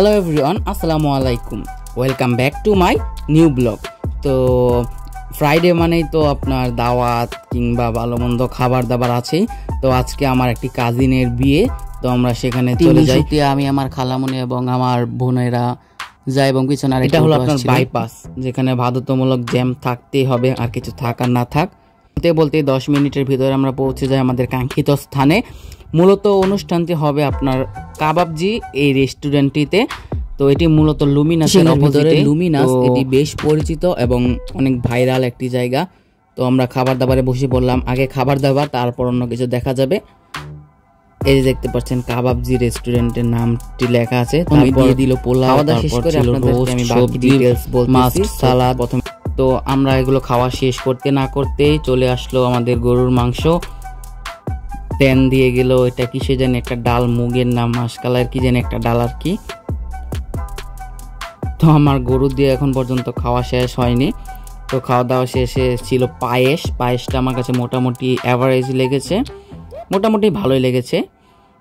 Hello everyone, আসসালামু আলাইকুম। Welcome back to my new blog. তো ফ্রাইডে মানেই তো আপনার দাওয়াত কিংবা ভালো মন্দ খাবার দাবার আছেই। তো আজকে আমার একটি কাজিনের বিয়ে, তো আমরা সেখানে চলে যাই। আমি আমার খালামণি এবং আমার বোনেরা যাই এবং পিছনে এটা হলো আপনার বাইপাস, যেখানে বাধ্যতামূলক জ্যাম থাকতেই হবে, আর কিছু থাক আর না থাক। বলতে 10 মিনিটের ভিতরে আমরা পৌঁছে যাই আমাদের কাঙ্ক্ষিত স্থানে। মূলত অনুষ্ঠানটি হবে আপনার কাবাবজি এই রেস্টুরেন্টটিতে। তো এটি মূলত লুমিনাসের ভিতরে। লুমিনাস এটি বেশ পরিচিত এবং অনেক ভাইরাল একটি জায়গা। তো আমরা খাবার দাবারে বসে পড়লাম। আগে খাবার দাবার, তারপর অন্য কিছু দেখা যাবে। এই যে দেখতে পাচ্ছেন কাবাবজি রেস্টুরেন্টের নামটি লেখা আছে। তারপর দিল পোলাও, খাওয়া দাওয়া শেষ করে আপনাদেরকে আমি বাকি ডিটেইলস বলতেছি। সালাদ প্রথম। তো আমরা এগুলো খাওয়া শেষ করতে না করতেই চলে আসলো আমাদের গরুর মাংস। তেন দিয়ে গেল, এটা কিসে জানি একটা ডাল, মুগের নাম মাসকালার কি জানি একটা ডাল আর কি। তো আমার গরু দিয়ে এখন পর্যন্ত খাওয়া শেষ হয়নি। তো খাওয়া দাওয়া শেষে ছিল পায়েসটা আমার কাছে মোটামুটি অ্যাভারেজ লেগেছে, মোটামুটি ভালোই লেগেছে।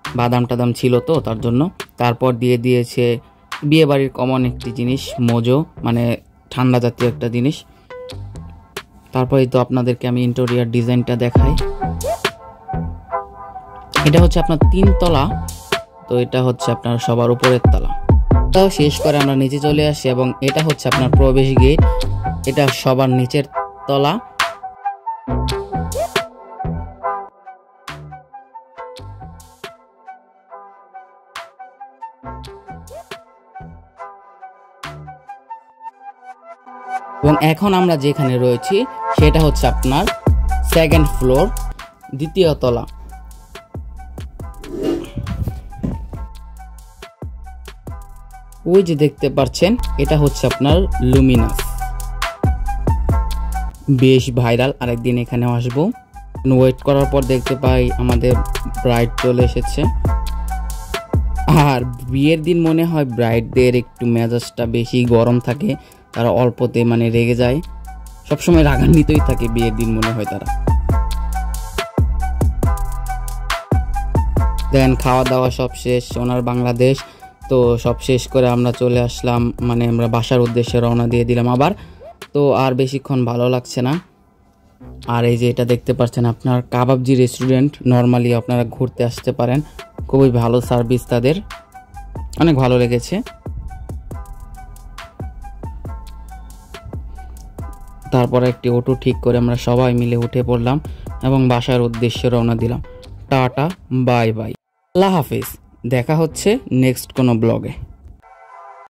বাদাম টাদাম ছিল তো তার জন্য। তারপর দিয়ে দিয়েছে বিয়ে বাড়ির কমন একটি জিনিস, মোজো, মানে ঠান্ডা জাতীয় একটা জিনিস। তারপরে তো আপনাদেরকে আমি ইন্টেরিয়র ডিজাইনটা দেখাই। এটা হচ্ছে আপনার 3 তলা। তো এটা হচ্ছে আপনার সবার উপরের তলা। তাও শেষ করে আমরা নিচে চলে আসি এবং এটা হচ্ছে আপনার প্রবেশ গেট। এটা সবার নিচের তলা। এবং এখন আমরা যেখানে রয়েছি সেটা হচ্ছে আপনার 2nd ফ্লোর, 2য় তলা। ওই যে দেখতে পাচ্ছেন, এটা হচ্ছে আপনার লুমিনাস, বেশ ভাইরাল। আরেকদিন এখানেও আসবো। ওয়েট করার পর দেখতে পাই আমাদের ব্রাইড চলে এসেছে। আর বিয়ের দিন মনে হয় ব্রাইডদের একটু মেজাজটা বেশি গরম থাকে, তারা অল্পতে মানে রেগে যায়, সবসময় রাগান্বিতই থাকে বিয়ের দিন মনে হয় তারা। দেন খাওয়া দাওয়া সব শেষ, সোনার বাংলাদেশ। তো সব শেষ করে আমরা চলে আসলাম, মানে আমরা বাসার উদ্দেশ্যে রওনা দিয়ে দিলাম আবার। তো আর বেশিক্ষণ ভালো লাগছে না। আর এই যে এটা দেখতে পাচ্ছেন আপনার কাবাবজি রেস্টুরেন্ট। নর্মালি আপনারা ঘুরতে আসতে পারেন, খুবই ভালো সার্ভিস তাদের, অনেক ভালো লেগেছে। তারপর একটি অটো ঠিক করে আমরা সবাই মিলে উঠে পড়লাম এবং বাসার উদ্দেশ্যে রওনা দিলাম। টাটা, বাই বাই, আল্লাহ হাফেজ। দেখা হচ্ছে নেক্সট কোনো ব্লগে।